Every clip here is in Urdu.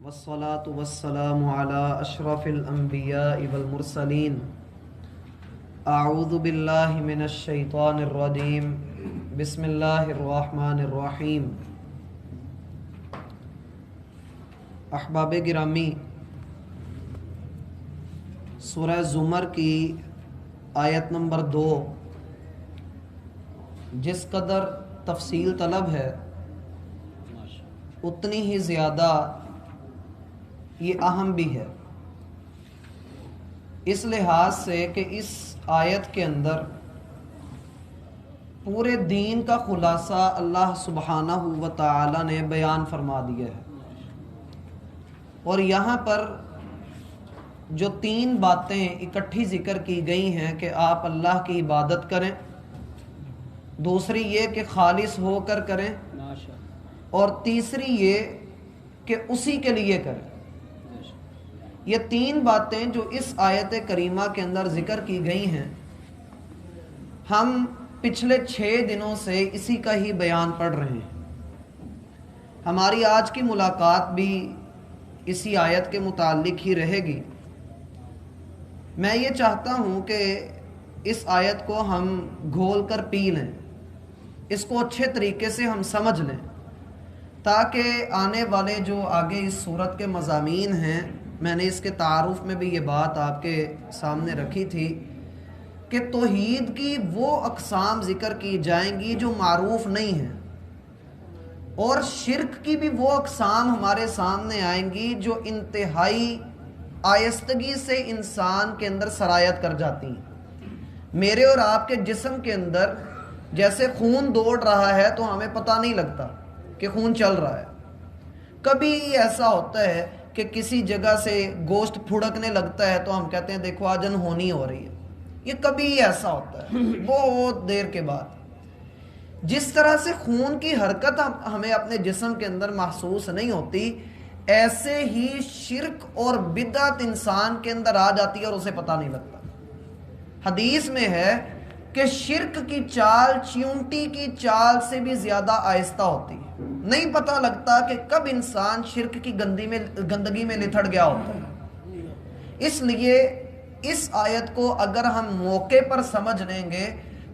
والصلاة والسلام على أشرف الأنبياء والمرسلين أعوذ بالله من الشيطان الرجيم بسم الله الرحمن الرحيم. احباب گرامی، سورہ زمر کی آیت نمبر 2 جس قدر تفصیل طلب ہے اتنی ہی زیادہ یہ اہم بھی ہے، اس لحاظ سے کہ اس آیت کے اندر پورے دین کا خلاصہ اللہ سبحانہ و تعالی نے بیان فرما دیا ہے، اور یہاں پر جو 3 باتیں اکٹھی ذکر کی گئی ہیں کہ آپ اللہ کی عبادت کریں، دوسری یہ کہ خالص ہو کر کریں، اور تیسری یہ کہ اسی کے لیے کریں. یہ 3 باتیں جو اس آیت کریمہ کے اندر ذکر کی گئی ہیں، ہم پچھلے 6 دنوں سے اسی کا ہی بیان پڑھ رہے ہیں. ہماری آج کی ملاقات بھی اسی آیت کے متعلق ہی رہے گی. میں یہ چاہتا ہوں کہ اس آیت کو ہم گھول کر پی لیں، اس کو اچھے طریقے سے ہم سمجھ لیں، تاکہ آنے والے جو آگے اس سورت کے مضامین ہیں، میں نے اس کے تعارف میں بھی یہ بات آپ کے سامنے رکھی تھی کہ توحید کی وہ اقسام ذکر کی جائیں گی جو معروف نہیں ہیں، اور شرک کی بھی وہ اقسام ہمارے سامنے آئیں گی جو انتہائی آہستگی سے انسان کے اندر سرایت کر جاتی ہیں. میرے اور آپ کے جسم کے اندر جیسے خون دوڑ رہا ہے تو ہمیں پتہ نہیں لگتا کہ خون چل رہا ہے. کبھی ایسا ہوتا ہے کہ کسی جگہ سے گوشت پھڑکنے لگتا ہے تو ہم کہتے ہیں دیکھو آج انہونی ہو رہی ہے. یہ کبھی ایسا ہوتا ہے بہت دیر کے بعد. جس طرح سے خون کی حرکت ہمیں اپنے جسم کے اندر محسوس نہیں ہوتی، ایسے ہی شرک اور بدعت انسان کے اندر آ جاتی ہے اور اسے پتہ نہیں لگتا. حدیث میں ہے کہ شرک کی چال چیونٹی کی چال سے بھی زیادہ آہستہ ہوتی ہے. نہیں پتہ لگتا کہ کب انسان شرک کی گندگی میں لتھڑ گیا ہوتا ہے. اس لیے اس آیت کو اگر ہم موقع پر سمجھ لیں گے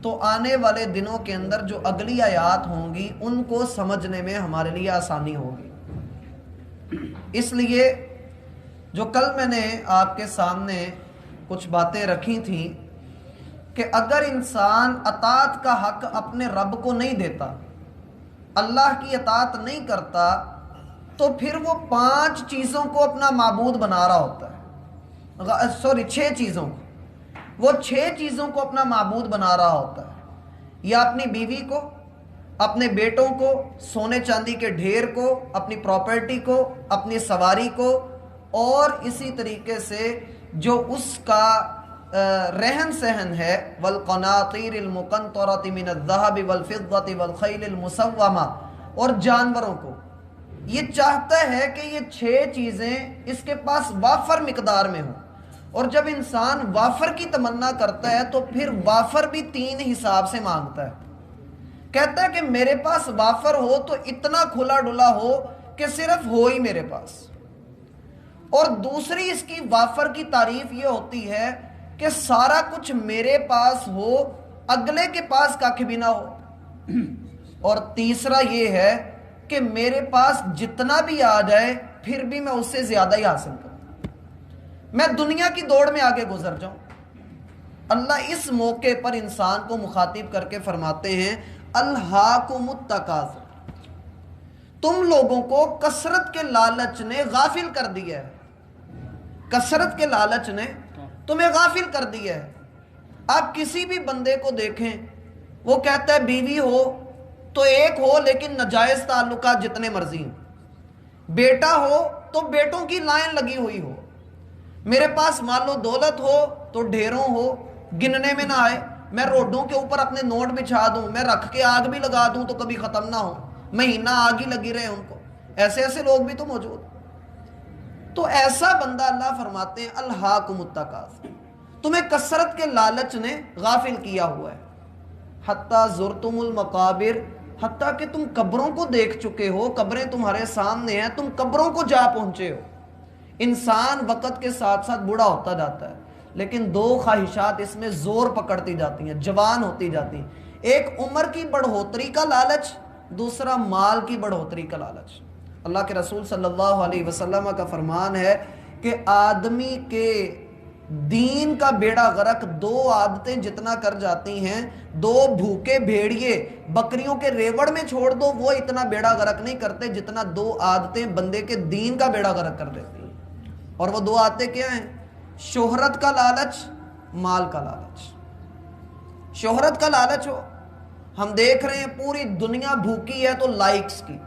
تو آنے والے دنوں کے اندر جو اگلی آیات ہوں گی ان کو سمجھنے میں ہمارے لیے آسانی ہوگی. اس لیے جو کل میں نے آپ کے سامنے کچھ باتیں رکھی تھیں کہ اگر انسان اطاعت کا حق اپنے رب کو نہیں دیتا، اللہ کی اطاعت نہیں کرتا، تو پھر وہ 5 چیزوں کو اپنا معبود بنا رہا ہوتا ہے. 6 چیزوں کو، وہ 6 چیزوں کو اپنا معبود بنا رہا ہوتا ہے. یا اپنی بیوی کو، اپنے بیٹوں کو، سونے چاندی کے ڈھیر کو، اپنی پراپرٹی کو، اپنی سواری کو، اور اسی طریقے سے جو اس کا رہن سہن ہے، والقناطیر المقنطرۃ من الذهب والفضة والخیل المسومہ، اور جانوروں کو. یہ چاہتا ہے کہ یہ 6 چیزیں اس کے پاس وافر مقدار میں ہوں. اور جب انسان وافر کی تمنا کرتا ہے تو پھر وافر بھی 3 حساب سے مانگتا ہے. کہتا ہے کہ میرے پاس وافر ہو تو اتنا کھلا ڈلا ہو کہ صرف ہو ہی میرے پاس. اور دوسری اس کی وافر کی تعریف یہ ہوتی ہے کہ سارا کچھ میرے پاس ہو، اگلے کے پاس کاکھ بھی نہ ہو. اور تیسرا یہ ہے کہ میرے پاس جتنا بھی آ جائے پھر بھی میں اس سے زیادہ ہی حاصل کروں، میں دنیا کی دوڑ میں آگے گزر جاؤں. اللہ اس موقع پر انسان کو مخاطب کر کے فرماتے ہیں الہاکم التکاثر، تم لوگوں کو کثرت کے لالچ نے غافل کر دیا ہے. کثرت کے لالچ نے تمہیں غافل کر دیا ہے. آپ کسی بھی بندے کو دیکھیں، وہ کہتا ہے بیوی ہو تو ایک ہو لیکن ناجائز تعلقات جتنے مرضی ہوں، بیٹا ہو تو بیٹوں کی لائن لگی ہوئی ہو، میرے پاس مال و دولت ہو تو ڈھیروں ہو، گننے میں نہ آئے. میں روڈوں کے اوپر اپنے نوٹ بچھا دوں، میں رکھ کے آگ بھی لگا دوں تو کبھی ختم نہ ہو، مہینہ آگ ہی لگی رہے ان کو. ایسے لوگ بھی تو موجود. تو ایسا بندہ اللہ فرماتے ہیں الہاکم التکاثر، تمہیں کثرت کے لالچ نے غافل کیا ہوا ہے. حتی زرتم المقابر، حتیٰ کہ تم قبروں کو دیکھ چکے ہو، قبریں تمہارے سامنے ہیں، تم قبروں کو جا پہنچے ہو۔ انسان وقت کے ساتھ ساتھ بوڑھا ہوتا جاتا ہے، لیکن دو خواہشات اس میں زور پکڑتی جاتی ہیں، جوان ہوتی جاتی ہیں۔ ایک عمر کی بڑھوتری کا لالچ، دوسرا مال کی بڑھوتری کا لالچ۔ اللہ کے رسول صلی اللہ علیہ وسلم کا فرمان ہے کہ آدمی کے دین کا بیڑا غرق دو عادتیں جتنا کر جاتی ہیں، دو بھوکے بھیڑیے بکریوں کے ریوڑ میں چھوڑ دو، وہ اتنا بیڑا غرق نہیں کرتے جتنا دو عادتیں بندے کے دین کا بیڑا غرق کر دیتی ہیں۔ اور وہ دو عادتیں کیا ہیں؟ شہرت کا لالچ، مال کا لالچ۔ شہرت کا لالچ ہو، ہم دیکھ رہے ہیں پوری دنیا بھوکی ہے تو لائکس کی،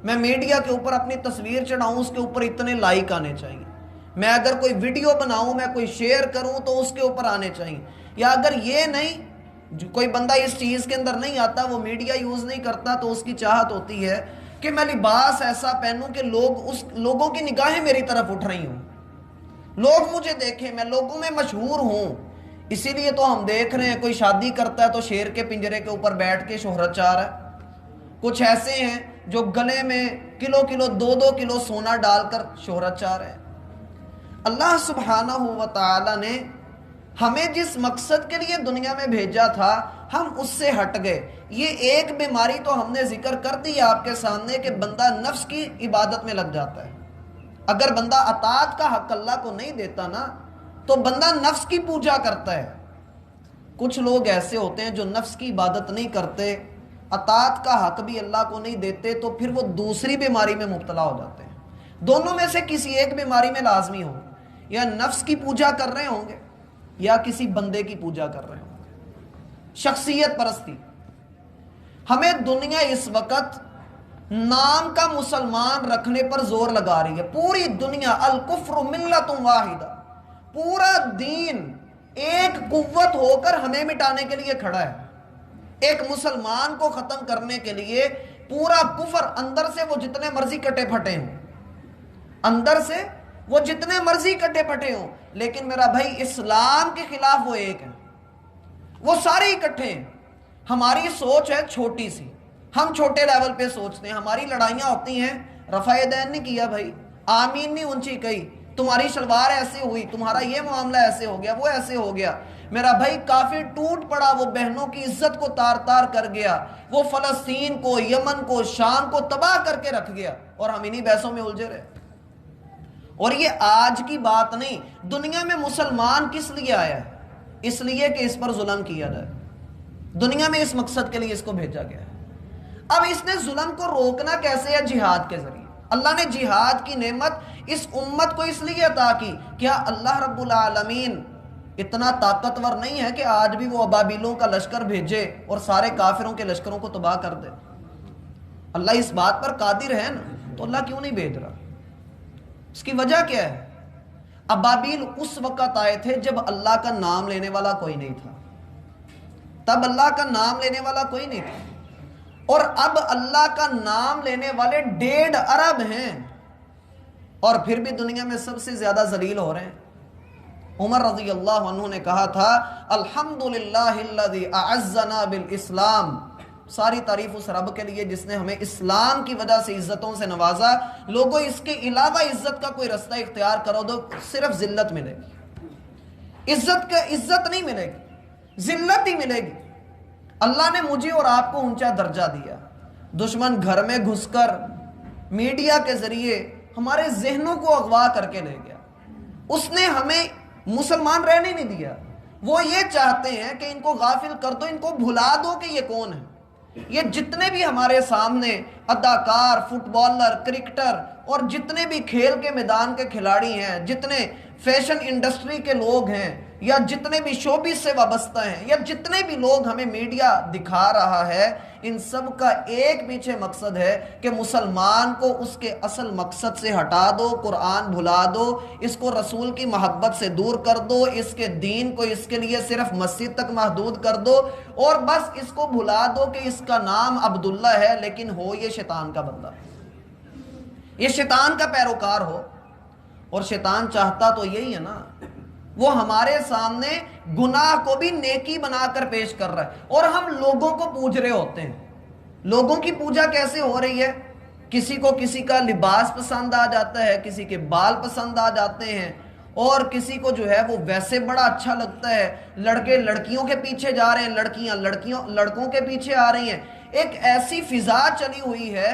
میں میڈیا کے اوپر اپنی تصویر چڑھاؤں، اس کے اوپر اتنے لائک آنے چاہیے، میں اگر کوئی ویڈیو بناؤں، میں کوئی شیئر کروں تو اس کے اوپر آنے چاہیے۔ یا اگر یہ نہیں، کوئی بندہ اس چیز کے اندر نہیں آتا، وہ میڈیا یوز نہیں کرتا، تو اس کی چاہت ہوتی ہے کہ میں لباس ایسا پہنوں کہ لوگوں کی نگاہیں میری طرف اٹھ رہی ہوں، لوگ مجھے دیکھیں، میں لوگوں میں مشہور ہوں۔ اسی لیے تو ہم دیکھ رہے ہیں کوئی شادی کرتا ہے تو شیر کے پنجرے کے اوپر بیٹھ کے شہرت چاہ رہا ہے، کچھ ایسے ہیں جو گلے میں کلو کلو 2-2 کلو سونا ڈال کر شہرت چاہ رہے ہیں۔ اللہ سبحانہ و تعالی نے ہمیں جس مقصد کے لیے دنیا میں بھیجا تھا، ہم اس سے ہٹ گئے۔ یہ ایک بیماری تو ہم نے ذکر کر دی آپ کے سامنے کہ بندہ نفس کی عبادت میں لگ جاتا ہے۔ اگر بندہ اطاعت کا حق اللہ کو نہیں دیتا نا، تو بندہ نفس کی پوجا کرتا ہے۔ کچھ لوگ ایسے ہوتے ہیں جو نفس کی عبادت نہیں کرتے، اطاعت کا حق بھی اللہ کو نہیں دیتے، تو پھر وہ دوسری بیماری میں مبتلا ہو جاتے ہیں۔ دونوں میں سے کسی ایک بیماری میں لازمی ہو، یا نفس کی پوجا کر رہے ہوں گے یا کسی بندے کی پوجا کر رہے ہوں گے۔ شخصیت پرستی، ہمیں دنیا اس وقت نام کا مسلمان رکھنے پر زور لگا رہی ہے۔ پوری دنیا الکفر ملت واحدہ، پورا دین ایک قوت ہو کر ہمیں مٹانے کے لیے کھڑا ہے۔ ایک مسلمان کو ختم کرنے کے لیے پورا کفر، اندر سے وہ جتنے مرضی کٹے پھٹے ہوں، اندر سے وہ جتنے مرضی کٹے پھٹے ہوں، لیکن میرا بھائی اسلام کے خلاف وہ ایک ہے، وہ سارے اکٹھے ہیں۔ ہماری سوچ ہے چھوٹی سی، ہم چھوٹے لیول پہ سوچتے ہیں، ہماری لڑائیاں ہوتی ہیں رفع دین نہیں کیا بھائی، آمین نہیں اونچی کہی، تمہاری شلوار ایسے ہوئی، تمہارا یہ معاملہ ایسے ہو گیا، وہ ایسے ہو گیا۔ میرا بھائی کافر ٹوٹ پڑا، وہ بہنوں کی عزت کو تار تار کر گیا، وہ فلسطین کو، یمن کو، شام کو تباہ کر کے رکھ گیا، اور ہم انہی بحثوں میں الجھے رہے۔ اور یہ آج کی بات نہیں، دنیا میں مسلمان کس لیے آیا ہے؟ اس لیے کہ اس پر ظلم کیا جائے، دنیا میں اس مقصد کے لیے اس کو بھیجا گیا ہے۔ اب اس نے ظلم کو روکنا کیسے ہے؟ جہاد کے ذریعے۔ اللہ نے جہاد کی نعمت اس امت کو اس لیے عطا کی۔ کیا اللہ رب العالمین اتنا طاقتور نہیں ہے کہ آج بھی وہ ابابیلوں کا لشکر بھیجے اور سارے کافروں کے لشکروں کو تباہ کر دے؟ اللہ اس بات پر قادر ہے نا، تو اللہ کیوں نہیں بھیج رہا؟ اس کی وجہ کیا ہے؟ ابابیل اس وقت آئے تھے جب اللہ کا نام لینے والا کوئی نہیں تھا، تب اللہ کا نام لینے والا کوئی نہیں تھا، اور اب اللہ کا نام لینے والے 1.5 ارب ہیں، اور پھر بھی دنیا میں سب سے زیادہ ذلیل ہو رہے ہیں۔ عمر رضی اللہ عنہ نے کہا تھا الحمدللہ الذی اعزنا بالاسلام، ساری تعریف اس رب کے لیے جس نے ہمیں اسلام کی وجہ سے عزتوں سے نوازا۔ لوگوں اس کے علاوہ عزت کا کوئی رستہ اختیار کرو تو صرف ذلت ملے گی، عزت نہیں ملے گی، ذلت ہی ملے گی۔ اللہ نے مجھے اور آپ کو اونچا درجہ دیا، دشمن گھر میں گھس کر میڈیا کے ذریعے ہمارے ذہنوں کو اغوا کر کے لے گیا۔ اس نے ہمیں مسلمان رہنے نہیں دیا۔ وہ یہ چاہتے ہیں کہ ان کو غافل کر دو، ان کو بھلا دو کہ یہ کون ہے۔ یہ جتنے بھی ہمارے سامنے اداکار، فٹ بالر، کرکٹر اور جتنے بھی کھیل کے میدان کے کھلاڑی ہیں، جتنے فیشن انڈسٹری کے لوگ ہیں، یا جتنے بھی شوبز سے وابستہ ہیں، یا جتنے بھی لوگ ہمیں میڈیا دکھا رہا ہے، ان سب کا ایک پیچھے مقصد ہے کہ مسلمان کو اس کے اصل مقصد سے ہٹا دو، قرآن بھلا دو، اس کو رسول کی محبت سے دور کر دو، اس کے دین کو اس کے لیے صرف مسجد تک محدود کر دو، اور بس اس کو بھلا دو کہ اس کا نام عبداللہ ہے لیکن ہو یہ شیطان کا بندہ، یہ شیطان کا پیروکار ہو۔ اور شیطان چاہتا تو یہی ہے نا، وہ ہمارے سامنے گناہ کو بھی نیکی بنا کر پیش کر رہا ہے، اور ہم لوگوں کو پوچھ رہے ہوتے ہیں، لوگوں کی پوجا کیسے ہو رہی ہے؟ کسی کو کسی کا لباس پسند آ جاتا ہے، کسی کے بال پسند آ جاتے ہیں، اور کسی کو جو ہے وہ ویسے بڑا اچھا لگتا ہے، لڑکے لڑکیوں کے پیچھے جا رہے ہیں، لڑکیاں لڑکوں کے پیچھے آ رہی ہیں۔ ایک ایسی فضا چلی ہوئی ہے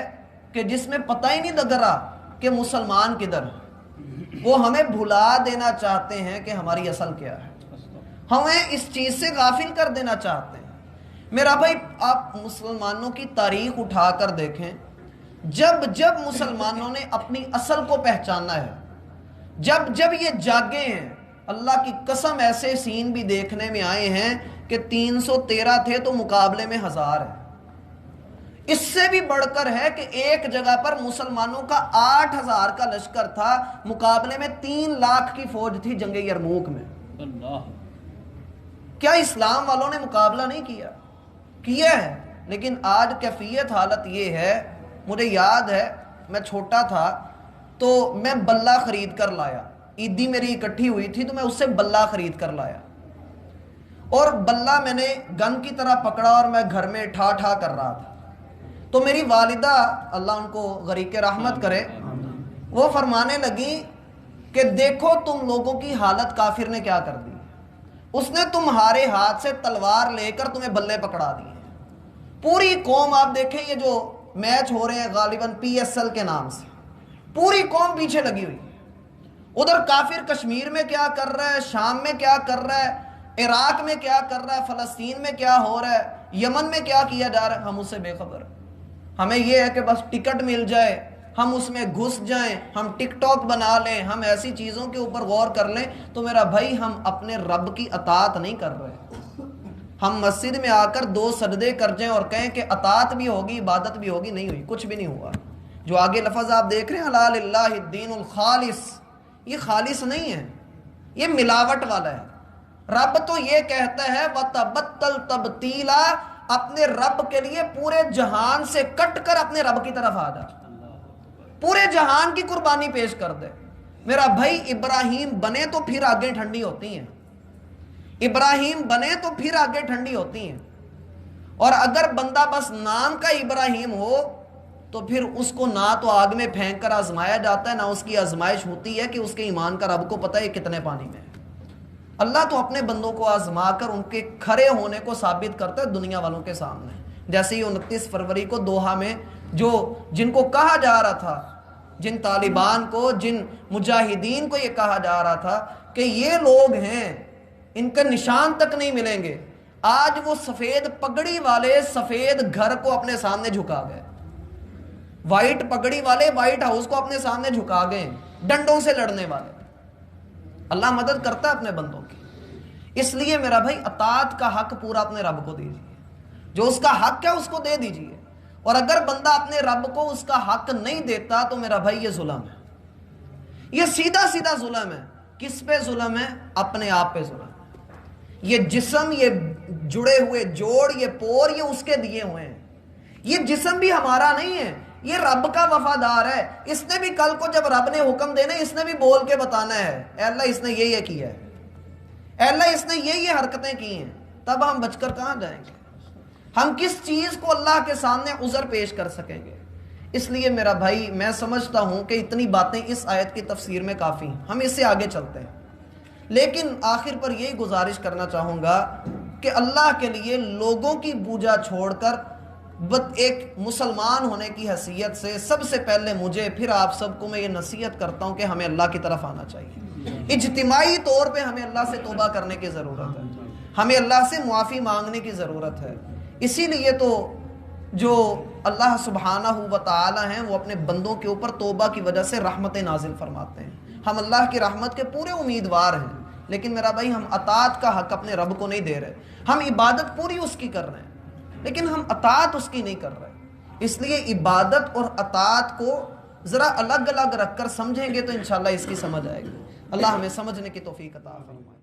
کہ جس میں پتہ ہی نہیں لگ رہا کہ مسلمان کدھر ہے۔ وہ ہمیں بھلا دینا چاہتے ہیں کہ ہماری اصل کیا ہے، ہمیں اس چیز سے غافل کر دینا چاہتے ہیں۔ میرا بھائی آپ مسلمانوں کی تاریخ اٹھا کر دیکھیں، جب مسلمانوں نے اپنی اصل کو پہچانا ہے، جب یہ جاگے ہیں، اللہ کی قسم ایسے سین بھی دیکھنے میں آئے ہیں کہ 313 تھے تو مقابلے میں 1000 ہے۔ اس سے بھی بڑھ کر ہے کہ ایک جگہ پر مسلمانوں کا 8000 کا لشکر تھا، مقابلے میں 3 لاکھ کی فوج تھی جنگ یرموک میں۔ کیا اسلام والوں نے مقابلہ نہیں کیا ہے؟ لیکن آج کیفیت حالت یہ ہے، مجھے یاد ہے میں چھوٹا تھا تو میں بلہ خرید کر لایا، عیدی میری اکٹھی ہوئی تھی تو میں اس سے بلہ خرید کر لایا، اور بلہ میں نے گن کی طرح پکڑا اور میں گھر میں ٹھا کر رہا تھا۔ تو میری والدہ اللہ ان کو غریق رحمت کرے، وہ فرمانے لگی کہ دیکھو تم لوگوں کی حالت کافر نے کیا کر دی، اس نے تمہارے ہاتھ سے تلوار لے کر تمہیں بلے پکڑا دیے۔ پوری قوم آپ دیکھیں، یہ جو میچ ہو رہے ہیں غالباً PSL کے نام سے، پوری قوم پیچھے لگی ہوئی۔ ادھر کافر کشمیر میں کیا کر رہا ہے، شام میں کیا کر رہا ہے، عراق میں کیا کر رہا ہے، فلسطین میں کیا ہو رہا ہے، یمن میں کیا کیا جا رہا ہے، ہم اس سے بے خبر۔ ہمیں یہ ہے کہ بس ٹکٹ مل جائے، ہم اس میں گھس جائیں، ہم ٹک ٹاک بنا لیں، ہم ایسی چیزوں کے اوپر غور کر لیں۔ تو میرا بھائی ہم اپنے رب کی اطاعت نہیں کر رہے۔ ہم مسجد میں آ کر 2 سجدے کر جائیں اور کہیں کہ اطاعت بھی ہوگی عبادت بھی ہوگی، نہیں ہوئی، کچھ بھی نہیں ہوا۔ جو آگے لفظ آپ دیکھ رہے ہیں الا للہ الدین الخالص، یہ خالص نہیں ہے، یہ ملاوٹ والا ہے۔ رب تو یہ کہتا ہے وَتَبَتَّلْ تَبْتِيلًا، اپنے رب کے لیے پورے جہان سے کٹ کر اپنے رب کی طرف آ جا، پورے جہان کی قربانی پیش کر دے۔ میرا بھائی ابراہیم بنے تو پھر آگے ٹھنڈی ہوتی ہیں، ابراہیم بنے تو پھر آگے ٹھنڈی ہوتی ہیں، اور اگر بندہ بس نام کا ابراہیم ہو تو پھر اس کو نہ تو آگ میں پھینک کر آزمایا جاتا ہے، نہ اس کی آزمائش ہوتی ہے کہ اس کے ایمان کا رب کو پتہ ہے کتنے پانی میں ہے۔ اللہ تو اپنے بندوں کو آزما کر ان کے کھڑے ہونے کو ثابت کرتا ہے دنیا والوں کے سامنے۔ جیسے ہی 29 فروری کو دوحہ میں جن کو کہا جا رہا تھا، جن طالبان کو، جن مجاہدین کو یہ کہا جا رہا تھا کہ یہ لوگ ہیں، ان کا نشان تک نہیں ملیں گے، آج وہ سفید پگڑی والے سفید گھر کو اپنے سامنے جھکا گئے، وائٹ پگڑی والے وائٹ ہاؤس کو اپنے سامنے جھکا گئے، ڈنڈوں سے لڑنے والے۔ اللہ مدد کرتا ہے اپنے بندوں کی۔ اس لیے میرا بھائی اطاعت کا حق پورا اپنے رب کو دیجیے، جو اس کا حق ہے اس کو دے دیجیے، اور اگر بندہ اپنے رب کو اس کا حق نہیں دیتا تو میرا بھائی یہ ظلم ہے، یہ سیدھا سیدھا ظلم ہے۔ کس پہ ظلم ہے؟ اپنے آپ پہ ظلم ہے۔ یہ جسم، یہ جڑے ہوئے جوڑ، یہ پور، یہ اس کے دیے ہوئے ہیں۔ یہ جسم بھی ہمارا نہیں ہے، یہ رب کا وفادار ہے۔ اس نے بھی کل کو جب رب نے حکم دینا، اس نے بھی بول کے بتانا ہے اے اللہ اس نے یہ کیا ہے، اے اللہ اس نے یہ حرکتیں کی ہیں، تب ہم بچ کر کہاں جائیں گے؟ ہم کس چیز کو اللہ کے سامنے عذر پیش کر سکیں گے؟ اس لیے میرا بھائی میں سمجھتا ہوں کہ اتنی باتیں اس آیت کی تفسیر میں کافی ہیں، ہم اس سے آگے چلتے ہیں۔ لیکن آخر پر یہی گزارش کرنا چاہوں گا کہ اللہ کے لیے لوگوں کی بوجھا چھوڑ کر ایک مسلمان ہونے کی حیثیت سے سب سے پہلے مجھے، پھر آپ سب کو میں یہ نصیحت کرتا ہوں کہ ہمیں اللہ کی طرف آنا چاہیے۔ اجتماعی طور پہ ہمیں اللہ سے توبہ کرنے کی ضرورت ہے، ہمیں اللہ سے معافی مانگنے کی ضرورت ہے۔ اسی لیے تو جو اللہ سبحانہ و تعالی ہیں وہ اپنے بندوں کے اوپر توبہ کی وجہ سے رحمتیں نازل فرماتے ہیں۔ ہم اللہ کی رحمت کے پورے امیدوار ہیں، لیکن میرا بھائی ہم اطاعت کا حق اپنے رب کو نہیں دے رہے۔ ہم عبادت پوری اس کی کر رہے ہیں لیکن ہم اطاعت اس کی نہیں کر رہے۔ اس لیے عبادت اور اطاعت کو ذرا الگ الگ رکھ کر سمجھیں گے تو انشاءاللہ اس کی سمجھ آئے گی۔ اللہ ہمیں سمجھنے کی توفیق عطا فرمائے۔